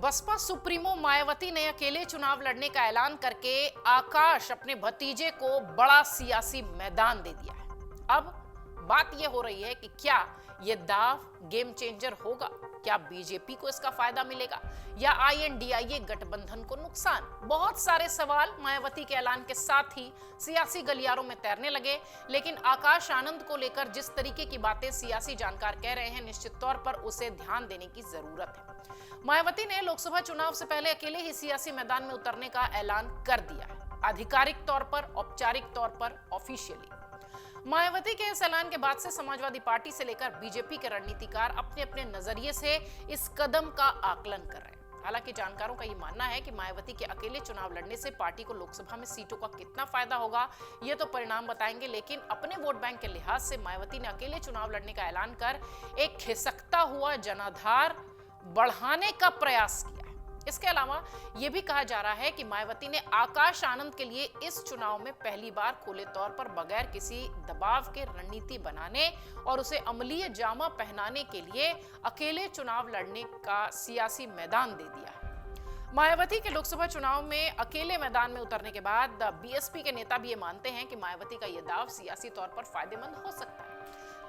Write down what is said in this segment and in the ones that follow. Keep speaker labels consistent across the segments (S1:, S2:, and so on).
S1: Baspa supremo Mayawati ने अकेले चुनाव लड़ने का ऐलान करके आकाश अपने भतीजे को बड़ा सियासी मैदान दे दिया है। अब बात यह हो रही है कि क्या यह दाव गेम चेंजर होगा? क्या बीजेपी को इसका फायदा मिलेगा या आईएनडीआईए गठबंधन को नुकसान? बहुत सारे सवाल मायावती के ऐलान के साथ ही सियासी गलियारों में तैरने लगे। लेकिन आकाश आनंद को लेकर जिस तरीके की बातें सियासी जानकार कह रहे हैं, निश्चित तौर पर उसे ध्यान देने की जरूरत है। मायावती ने लोकसभा चुनाव से पहले अकेले ही सियासी मैदान में उतरने का ऐलान कर दिया है, आधिकारिक तौर पर, औपचारिक तौर पर, ऑफिशियली। मायावती के इस ऐलान के बाद से समाजवादी पार्टी से लेकर बीजेपी के रणनीतिकार अपने अपने नजरिए से इस कदम का आकलन कर रहे हैं। हालांकि जानकारों का ये मानना है कि मायावती के अकेले चुनाव लड़ने से पार्टी को लोकसभा में सीटों का कितना फायदा होगा, ये तो परिणाम बताएंगे। लेकिन अपने वोट बैंक के लिहाज से मायावती ने अकेले चुनाव लड़ने का ऐलान कर एक खिसकता हुआ जनाधार बढ़ाने का प्रयास किया है। इसके अलावा यह भी कहा जा रहा है कि मायावती ने आकाश आनंद के लिए इस चुनाव में पहली बार खुले तौर पर बगैर किसी दबाव के रणनीति बनाने और उसे अमलीय जामा पहनाने के लिए अकेले चुनाव लड़ने का सियासी मैदान दे दिया है। मायावती के लोकसभा चुनाव में अकेले मैदान में उतरने के बाद बीएसपी के नेता भी ये मानते हैं कि मायावती का यह दाव सियासी तौर पर फायदेमंद हो सकता है।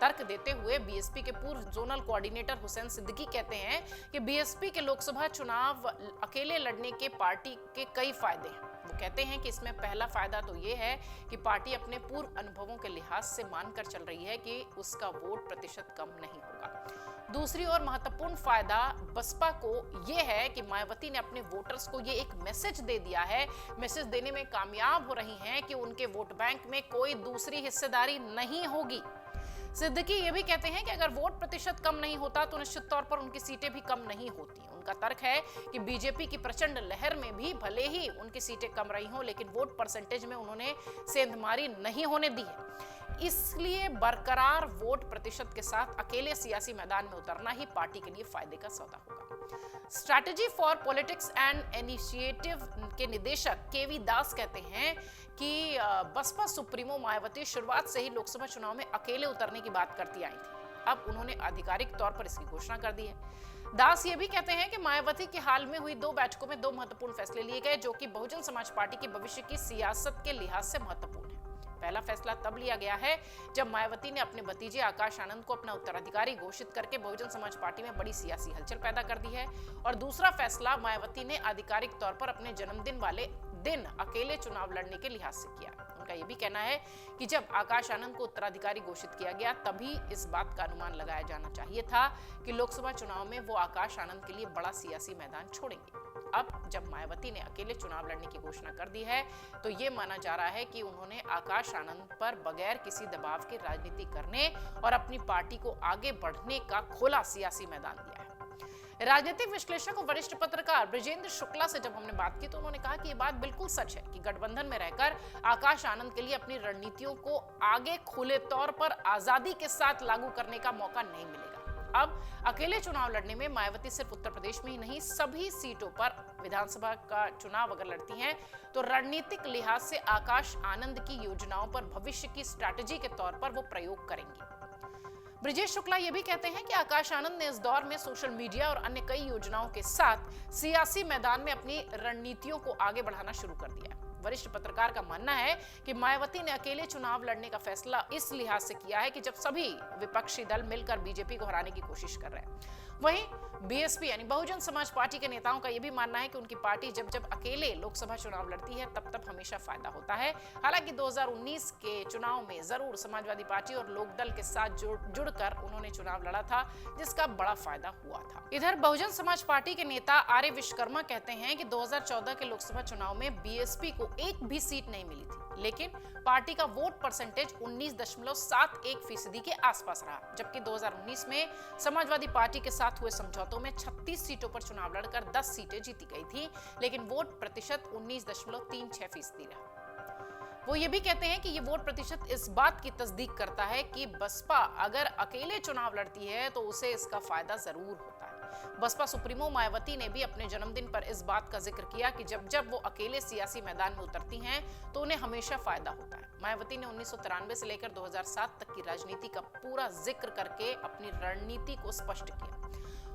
S1: तर्क देते हुए बीएसपी के पूर्व जोनल कोऑर्डिनेटर हुसैन सिद्दीकी कहते हैं कि बीएसपी के लोकसभा चुनाव अकेले लड़ने के पार्टी के कई फायदे हैं। वो कहते हैं कि इसमें पहला फायदा तो ये है कि पार्टी अपने पूर्व अनुभवों के लिहाज से मानकर चल रही है कि उसका वोट प्रतिशत कम नहीं होगा। दूसरी ओर महत्वपूर्ण फायदा बसपा को यह है कि मायावती ने अपने वोटर्स को ये एक मैसेज दे दिया है, मैसेज देने में कामयाब हो रही हैं कि उनके वोट बैंक में कोई दूसरी हिस्सेदारी नहीं होगी। सिद्दीकी ये भी कहते हैं कि अगर वोट प्रतिशत कम नहीं होता तो निश्चित तौर पर उनकी सीटें भी कम नहीं होती। उनका तर्क है कि बीजेपी की प्रचंड लहर में भी भले ही उनकी सीटें कम रही हों, लेकिन वोट परसेंटेज में उन्होंने सेंधमारी नहीं होने दी है। इसलिए बरकरार वोट प्रतिशत के साथ अकेले सियासी मैदान में उतरना ही पार्टी के लिए फायदे का सौदा होगा। Strategy for politics and initiative के निदेशक केवी दास कहते हैं कि बसपा सुप्रीमो मायावती शुरुआत से ही लोकसभा चुनाव में अकेले उतरने की बात करती आई थी। अब उन्होंने आधिकारिक तौर पर इसकी घोषणा कर दी है। दास ये भी कहते हैं कि मायावती की हाल में हुई 2 बैठकों में 2 महत्वपूर्ण फैसले लिए गए, जो कि बहुजन समाज पार्टी के भविष्य की सियासत के लिहाज से महत्वपूर्ण है। पहला फैसला तब लिया गया है जब मायावती ने अपने भतीजे आकाश आनंद को अपना उत्तराधिकारी घोषित करके बहुजन समाज पार्टी में बड़ी सियासी हलचल पैदा कर दी है। और दूसरा फैसला मायावती ने आधिकारिक तौर पर अपने जन्मदिन वाले दिन अकेले चुनाव लड़ने के लिहाज से किया। उनका यह भी कहना है कि जब आकाश आनंद को उत्तराधिकारी घोषित किया गया तभी इस बात का अनुमान लगाया जाना चाहिए था कि लोकसभा चुनाव में वो आकाश आनंद के लिए बड़ा सियासी मैदान छोड़ेंगे। अब जब मायावती ने अकेले चुनाव लड़ने की घोषणा कर दी है तो ये माना जा रहा है कि उन्होंने आकाश आनंद पर बगैर किसी दबाव के राजनीति करने और अपनी पार्टी को आगे बढ़ने का खुला सियासी मैदान दिया है। राजनीतिक विश्लेषक और वरिष्ठ पत्रकार ब्रजेंद्र शुक्ला से जब हमने बात की तो उन्होंने कहा कि ये बात बिल्कुल सच है कि गठबंधन में रहकर आकाश आनंद के लिए अपनी रणनीतियों को आगे खुले तौर पर आजादी के साथ लागू करने का मौका नहीं मिलेगा। अब अकेले चुनाव लड़ने में मायावती सिर्फ उत्तर प्रदेश में ही नहीं, सभी सीटों पर विधानसभा का चुनाव अगर लड़ती हैं तो रणनीतिक लिहाज से आकाश आनंद की योजनाओं पर भविष्य की स्ट्रैटेजी के तौर पर वो प्रयोग करेंगी। ब्रजेश शुक्ला ये भी कहते हैं कि आकाश आनंद ने इस दौर में सोशल मीडिया और अन्य कई योजनाओं के साथ सियासी मैदान में अपनी रणनीतियों को आगे बढ़ाना शुरू कर दिया है। वरिष्ठ पत्रकार का मानना है कि मायावती ने अकेले चुनाव लड़ने का फैसला इस लिहाज से किया है कि जब सभी विपक्षी दल मिलकर बीजेपी को हराने की कोशिश कर रहे हैं। वहीं बीएसपी यानी बहुजन समाज पार्टी के नेताओं का यह भी मानना है कि उनकी पार्टी जब जब अकेले लोकसभा चुनाव लड़ती है तब तब हमेशा फायदा होता है। हालांकि 2019 के चुनाव में जरूर समाजवादी पार्टी और लोकदल के साथ जुड़कर उन्होंने चुनाव लड़ा था, जिसका बड़ा फायदा हुआ था। इधर बहुजन समाज पार्टी के नेता आर्य विश्वकर्मा कहते हैं कि 2014 के लोकसभा चुनाव में बीएसपी को एक भी सीट नहीं मिली थी, लेकिन पार्टी का वोट परसेंटेज 19.71% के आसपास रहा, जबकि 2019 में समाजवादी पार्टी के साथ हुए समझौतों में 36 सीटों पर चुनाव लड़कर 10 सीटें जीती गई थी, लेकिन वोट प्रतिशत 19.36% रहा। वो ये भी कहते हैं कि ये वोट प्रतिशत इस बात की तस्दीक करता है कि बसपा अगर अकेले चुनाव लड़ती है तो उसे इसका फायदा जरूर होता है। बसपा सुप्रीमो मायावती ने भी अपने जन्मदिन पर इस बात का जिक्र किया कि जब जब वो अकेले सियासी मैदान में उतरती हैं तो उन्हें हमेशा फायदा होता है। मायावती ने 1993 से लेकर 2007 तक की राजनीति का पूरा जिक्र करके अपनी रणनीति को स्पष्ट किया।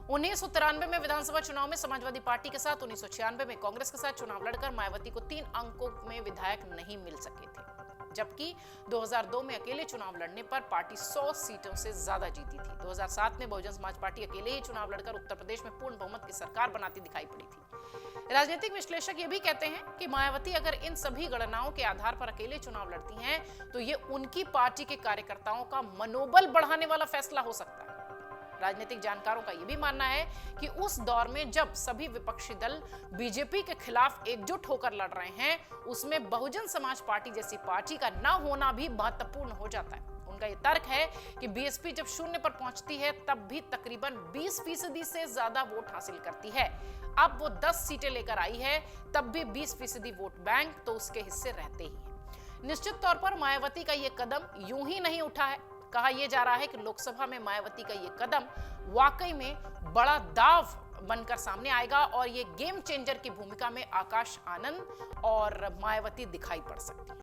S1: 1993 में विधानसभा चुनाव में समाजवादी पार्टी के साथ, 1996 में कांग्रेस के साथ चुनाव लड़कर मायावती को 3 अंकों में विधायक नहीं मिल सके थे, जबकि 2002 में अकेले चुनाव लड़ने पर पार्टी 100 सीटों से ज्यादा जीती थी। 2007 में बहुजन समाज पार्टी अकेले ही चुनाव लड़कर उत्तर प्रदेश में पूर्ण बहुमत की सरकार बनाती दिखाई पड़ी थी। राजनीतिक विश्लेषक ये भी कहते हैं कि मायावती अगर इन सभी गणनाओं के आधार पर अकेले चुनाव लड़ती हैं, तो ये उनकी पार्टी के कार्यकर्ताओं का मनोबल बढ़ाने वाला फैसला हो सकता है। राजनीतिक जानकारों का यह भी मानना है कि उस दौर में जब सभी विपक्षी दल बीजेपी के खिलाफ एकजुट होकर लड़ रहे हैं, उसमें बहुजन समाज पार्टी जैसी पार्टी का ना होना भी महत्वपूर्ण हो जाता है। उनका ये तर्क है कि बीएसपी जब शून्य पर पहुंचती है, तब भी तकरीबन 20% से ज्यादा वोट हासिल करती है। अब वो 10 सीटें लेकर आई है, तब भी 20% वोट बैंक तो उसके हिस्से रहते ही हैं। निश्चित तौर पर मायावती का ये कदम यूं ही नहीं उठा है। कहा यह जा रहा है कि लोकसभा में मायावती का ये कदम वाकई में बड़ा दाव बनकर सामने आएगा और ये गेम चेंजर की भूमिका में आकाश आनंद और मायावती दिखाई पड़ सकती है।